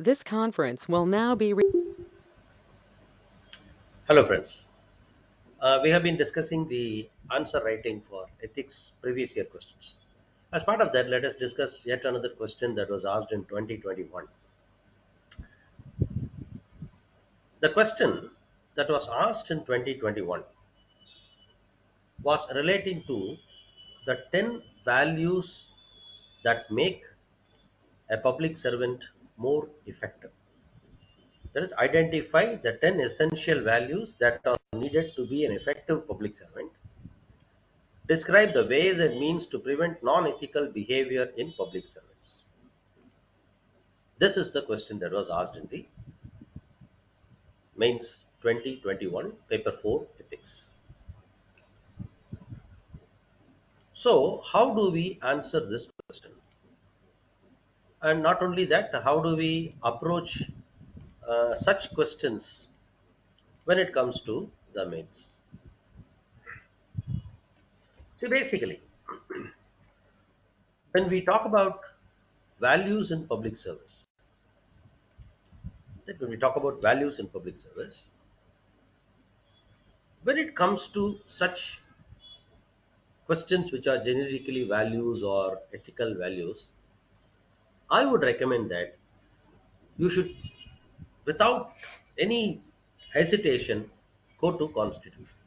This conference will now be. Hello, friends. We have been discussing the answer writing for ethics previous year questions. As part of that, let us discuss yet another question that was asked in 2021. The question that was asked in 2021 was relating to the 10 values that make a public servant more effective. That is, identify the 10 essential values that are needed to be an effective public servant. Describe the ways and means to prevent non-ethical behavior in public servants. This is the question that was asked in the mains 2021 paper 4 ethics. So how do we answer this question? And not only that, how do we approach such questions when it comes to the mains? See, basically, when we talk about values in public service, right, when we talk about values in public service, when it comes to such questions which are generically values or ethical values, I would recommend that you should, without any hesitation, go to constitution.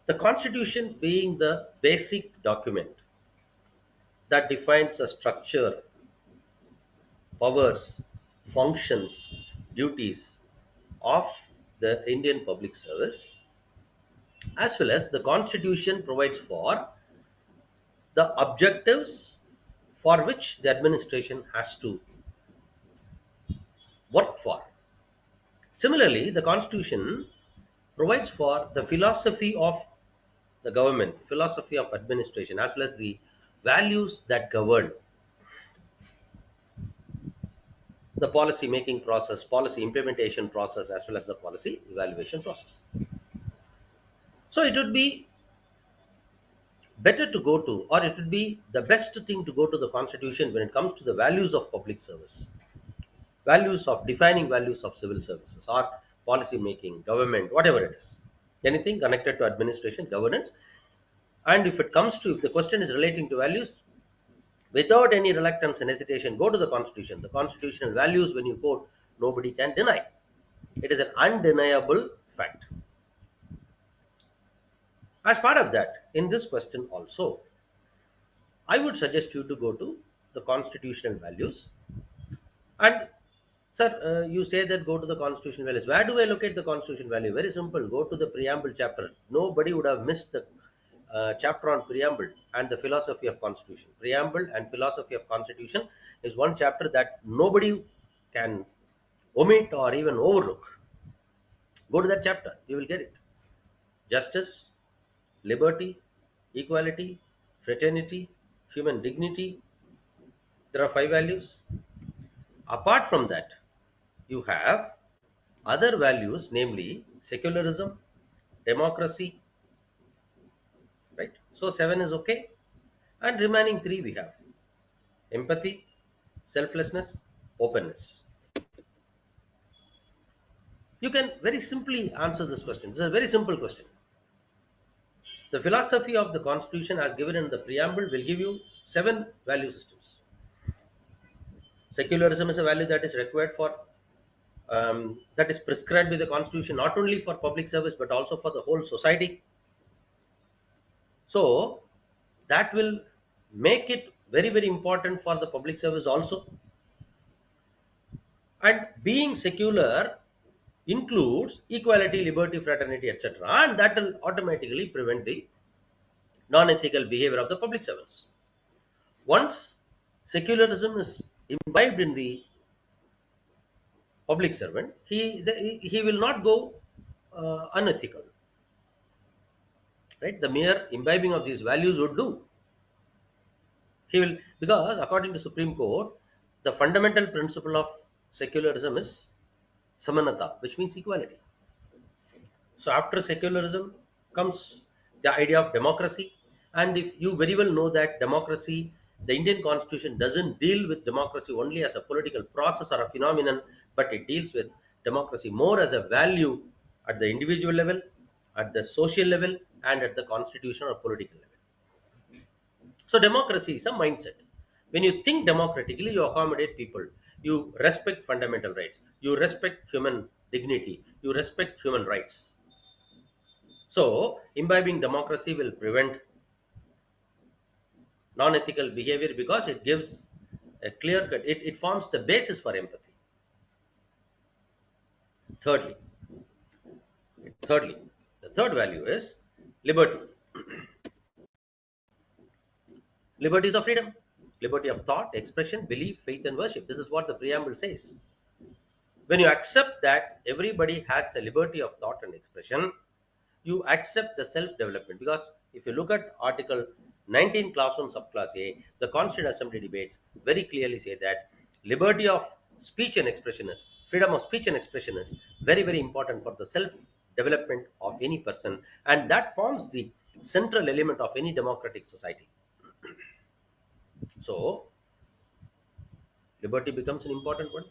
The constitution being the basic document that defines the structure, powers, functions, duties of the Indian public service, as well as the constitution provides for the objectives for which the administration has to work for. Similarly, the constitution provides for the philosophy of the government, philosophy of administration, as well as the values that govern the policy making process, policy implementation process, as well as the policy evaluation process. So it would be better to go to, or it would be the best thing to go to the constitution when it comes to the values of public service, values of defining values of civil services or policy making, government, whatever it is, anything connected to administration, governance. And if it comes to, if the question is relating to values, without any reluctance and hesitation, go to the constitution. The constitutional values, when you quote, nobody can deny. It is an undeniable fact. As part of that, in this question also, I would suggest you to go to the constitutional values. And sir, you say that go to the constitutional values. Where do I locate the constitutional value? Very simple. Go to the preamble chapter. Nobody would have missed the chapter on preamble and the philosophy of constitution. Preamble and philosophy of constitution is one chapter that nobody can omit or even overlook. Go to that chapter. You will get it. Justice, liberty, equality, fraternity, human dignity. There are five values. Apart from that, you have other values, namely secularism, democracy, right? So seven is okay. And remaining three we have empathy, selflessness, openness. You can very simply answer this question. This is a very simple question. The philosophy of the constitution as given in the preamble will give you seven value systems. Secularism is a value that is required for, that is prescribed by the constitution, not only for public service but also for the whole society. So that will make it very, very important for the public service also. And being secular includes equality, liberty, fraternity, etc. And that will automatically prevent the non-ethical behavior of the public servants. Once secularism is imbibed in the public servant, he will not go unethical, right? The mere imbibing of these values would do. He will, because according to Supreme Court, the fundamental principle of secularism is samanata, which means equality. So after secularism comes the idea of democracy. And if you very well know that democracy The Indian constitution doesn't deal with democracy only as a political process or a phenomenon, but it deals with democracy more as a value at the individual level, at the social level, and at the constitutional or political level. So democracy is a mindset. When you think democratically, you accommodate people. You respect fundamental rights. You respect human dignity. You respect human rights. So imbibing democracy will prevent non-ethical behavior because it gives a clear cut. It forms the basis for empathy. Thirdly, thirdly, the third value is liberty. Liberties of freedom, liberty of thought, expression, belief, faith, and worship. This is what the preamble says. When you accept that everybody has the liberty of thought and expression, you accept the self development. Because if you look at Article 19, Class 1, Subclass A, the Constituent Assembly debates very clearly say that liberty of speech and expression is, freedom of speech and expression is very, very important for the self development of any person, and that forms the central element of any democratic society. So, liberty becomes an important one.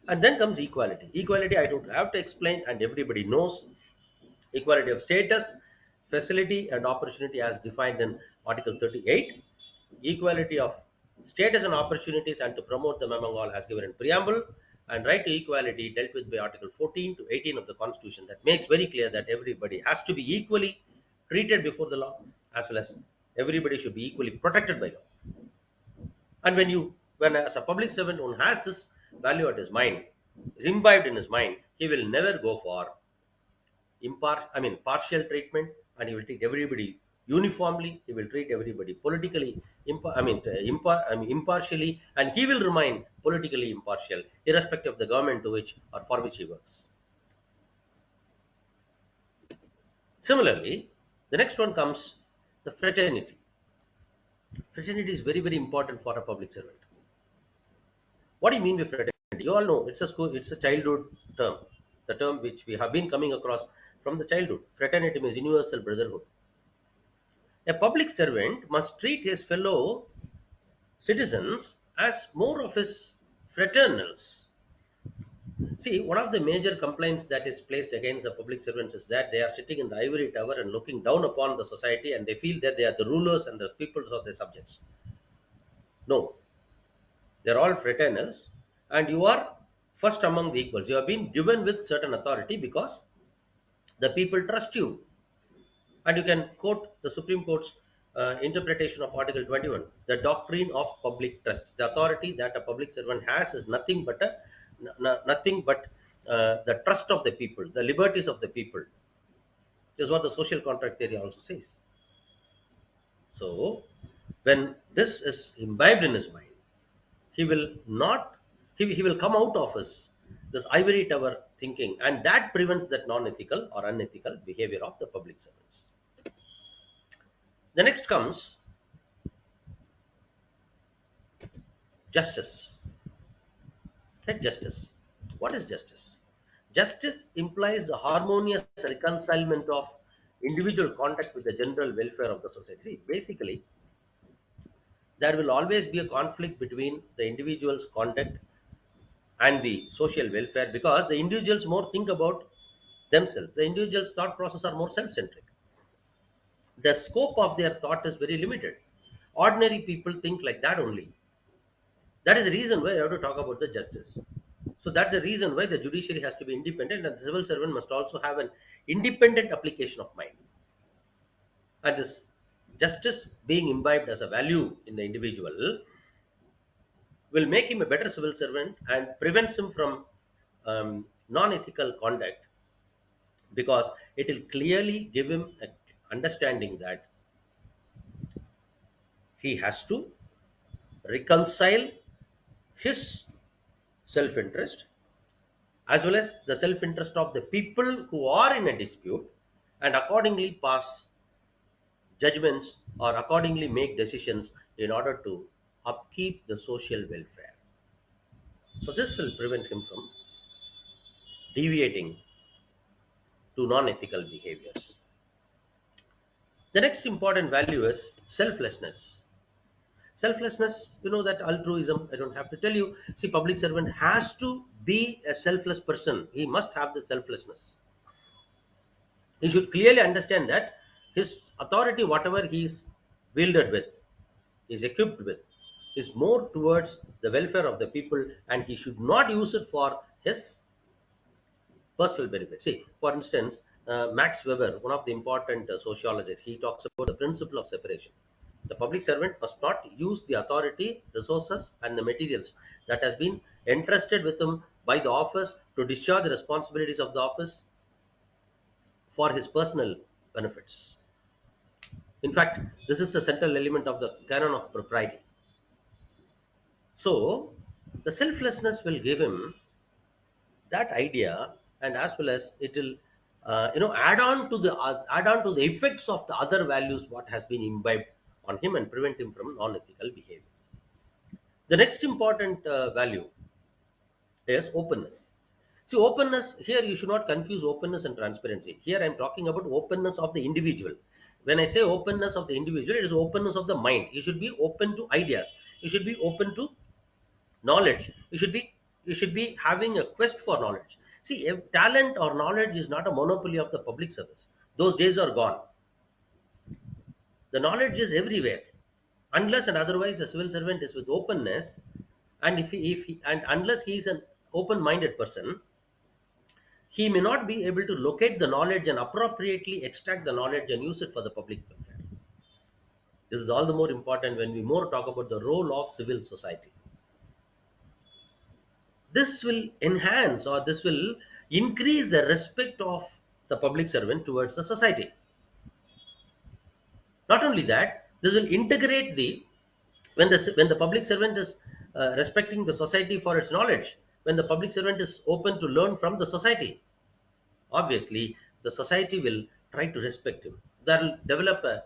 And then comes equality. Equality, I don't have to explain, and everybody knows. Equality of status, facility, and opportunity as defined in Article 38. Equality of status and opportunities and to promote them among all as given in preamble. And right to equality dealt with by Article 14 to 18 of the Constitution, that makes very clear that everybody has to be equally treated before the law, as well as everybody should be equally protected by law. And when as a public servant one has this value at his mind, is imbibed in his mind, he will never go for partial treatment, and he will treat everybody uniformly. He will treat everybody politically, impartially, and he will remain politically impartial, irrespective of the government to which or for which he works. Similarly, the next one comes the fraternity. Fraternity is very, very important for a public servant. What do you mean by fraternity? You all know it's a childhood term, the term which we have been coming across from the childhood. Fraternity means universal brotherhood. A public servant must treat his fellow citizens as more of his fraternals. See, one of the major complaints that is placed against the public servants is that they are sitting in the ivory tower and looking down upon the society, and they feel that they are the rulers and the peoples of their subjects. No, they're all fraternals, and you are first among the equals. You have been given with certain authority because the people trust you. And you can quote the Supreme Court's interpretation of Article 21, the doctrine of public trust. The authority that a public servant has is nothing but nothing but the trust of the people, the liberties of the people. This is what the social contract theory also says. So, when this is imbibed in his mind, he will not he will come out of his this ivory tower thinking, and that prevents that non-ethical or unethical behavior of the public servants. The next comes justice. Right? Justice. What is justice? Justice implies the harmonious reconcilement of individual conduct with the general welfare of the society. See, basically, there will always be a conflict between the individual's conduct and the social welfare, because the individuals more think about themselves. The individual's thought process are more self-centric. The scope of their thought is very limited. Ordinary people think like that only. That is the reason why I have to talk about the justice. So that's the reason why the judiciary has to be independent, and the civil servant must also have an independent application of mind. And this justice being imbibed as a value in the individual will make him a better civil servant and prevents him from non-ethical conduct, because it will clearly give him an understanding that he has to reconcile his self-interest as well as the self-interest of the people who are in a dispute, and accordingly pass judgments or accordingly make decisions in order to upkeep the social welfare. So this will prevent him from deviating to non-ethical behaviors. The next important value is selflessness. Selflessness, you know that altruism, I don't have to tell you. See, public servant has to be a selfless person. He must have the selflessness. He should clearly understand that his authority, whatever he is wielded with, is equipped with, is more towards the welfare of the people, and he should not use it for his personal benefit. See, for instance, Max Weber, one of the important sociologists, he talks about the principle of separation. The public servant must not use the authority, resources, and the materials that has been entrusted with him by the office to discharge the responsibilities of the office for his personal benefits. In fact, this is the central element of the canon of propriety. So, the selflessness will give him that idea, and as well as it will add on to the effects of the other values what has been imbibed on him and prevent him from non-ethical behavior. The next important value is openness. See, openness here, you should not confuse openness and transparency. Here I am talking about openness of the individual. When I say openness of the individual, it is openness of the mind. You should be open to ideas, you should be open to knowledge, you should be having a quest for knowledge. See, if talent or knowledge is not a monopoly of the public service, those days are gone. The knowledge is everywhere. Unless and otherwise the civil servant is with openness, and if he and unless he is an open minded person, he may not be able to locate the knowledge and appropriately extract the knowledge and use it for the public welfare. This is all the more important when we more talk about the role of civil society. This will enhance, or this will increase the respect of the public servant towards the society. Not only that, this will integrate the when the public servant is respecting the society for its knowledge, when the public servant is open to learn from the society, obviously the society will try to respect him. That will develop a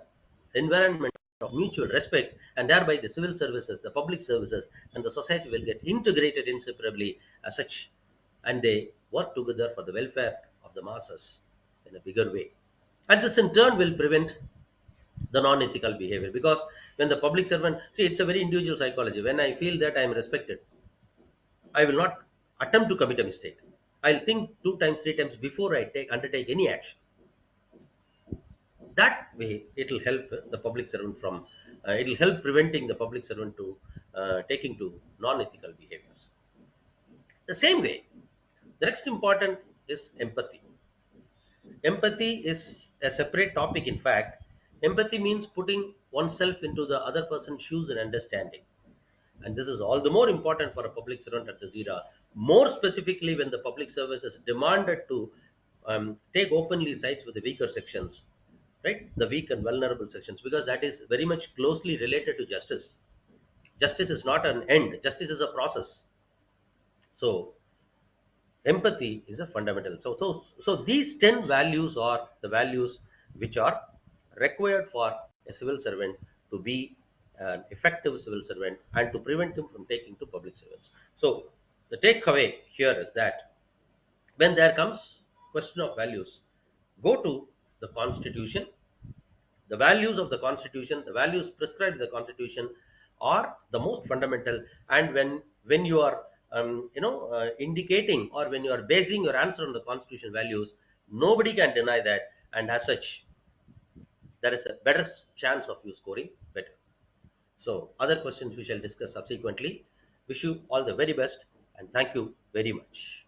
environment of mutual respect, and thereby the civil services, the public services, and the society will get integrated inseparably as such, and they work together for the welfare of the masses in a bigger way. And this in turn will prevent the non-ethical behavior, because when the public servant, see, it's a very individual psychology. When I feel that I am respected, I will not attempt to commit a mistake. I'll think two times, three times before I take undertake any action. That way, it will help the public servant from. It will help preventing the public servant to taking to non-ethical behaviors. The same way, the next important is empathy. Empathy is a separate topic. In fact, empathy means putting oneself into the other person's shoes and understanding. And this is all the more important for a public servant at this era, more specifically when the public service is demanded to take openly sides with the weaker sections, right? The weak and vulnerable sections, because that is very much closely related to justice. Justice is not an end, justice is a process. So, empathy is a fundamental. So these 10 values are the values which are required for a civil servant to be an effective civil servant and to prevent him from taking to public servants. So the takeaway here is that when there comes question of values, go to the constitution. The values of the constitution, the values prescribed in the constitution, are the most fundamental. And when you are indicating, or when you are basing your answer on the constitution values, nobody can deny that, and as such there is a better chance of you scoring better. So other questions we shall discuss subsequently. Wish you all the very best, and thank you very much.